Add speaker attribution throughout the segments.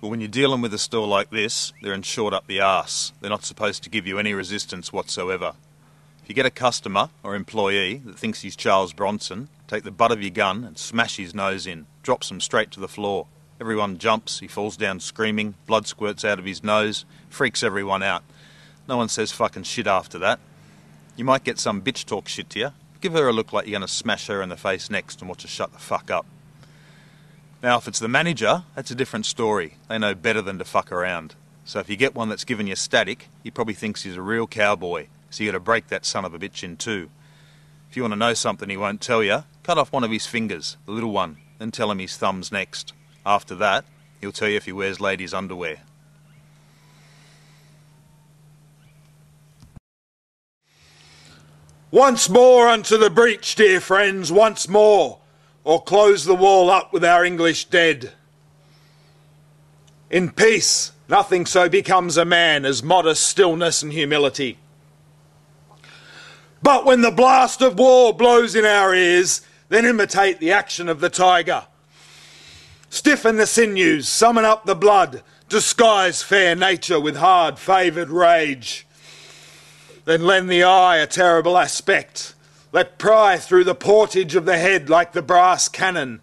Speaker 1: Well, when you're dealing with a store like this, they're in short up the arse. They're not supposed to give you any resistance whatsoever. If you get a customer or employee that thinks he's Charles Bronson, take the butt of your gun and smash his nose in. Drops him straight to the floor. Everyone jumps, he falls down screaming, blood squirts out of his nose, freaks everyone out. No one says fucking shit after that. You might get some bitch talk shit to you. Give her a look like you're going to smash her in the face next and watch her shut the fuck up. Now, if it's the manager, that's a different story. They know better than to fuck around. So if you get one that's giving you static, he probably thinks he's a real cowboy. So you got to break that son of a bitch in two. If you want to know something he won't tell you, cut off one of his fingers, the little one, then tell him his thumb's next. After that, he'll tell you if he wears ladies' underwear.
Speaker 2: Once more unto the breach, dear friends, once more, or close the wall up with our English dead. In peace, nothing so becomes a man as modest stillness and humility. But when the blast of war blows in our ears, then imitate the action of the tiger. Stiffen the sinews, summon up the blood, disguise fair nature with hard favoured rage. Then lend the eye a terrible aspect. Let pry through the portage of the head like the brass cannon.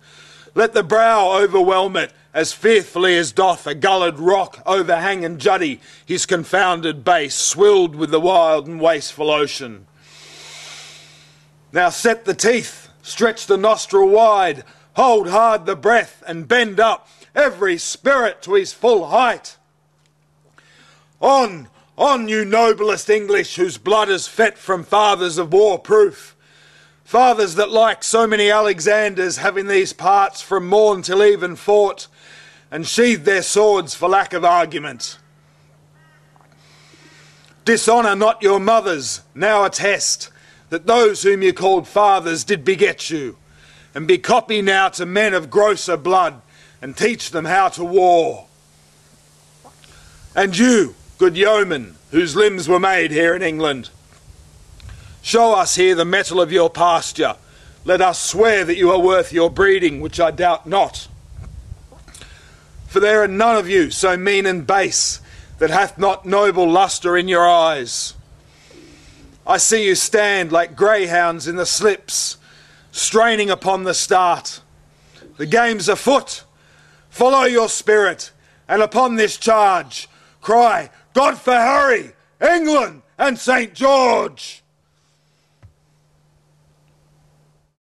Speaker 2: Let the brow overwhelm it as fearfully as doth a gulled rock overhang and juddy his confounded base, swilled with the wild and wasteful ocean. Now set the teeth, stretch the nostril wide, hold hard the breath and bend up every spirit to his full height. On, you noblest English whose blood is fet from fathers of war proof. Fathers that, like so many Alexanders, have in these parts from morn till even fought, and sheathed their swords for lack of argument. Dishonour not your mothers, now attest that those whom you called fathers did beget you, and be copy now to men of grosser blood, and teach them how to war. And you, good yeomen, whose limbs were made here in England, show us here the mettle of your pasture. Let us swear that you are worth your breeding, which I doubt not. For there are none of you so mean and base that hath not noble lustre in your eyes. I see you stand like greyhounds in the slips, straining upon the start. The game's afoot. Follow your spirit, and upon this charge, cry, God for Harry, England, and St. George!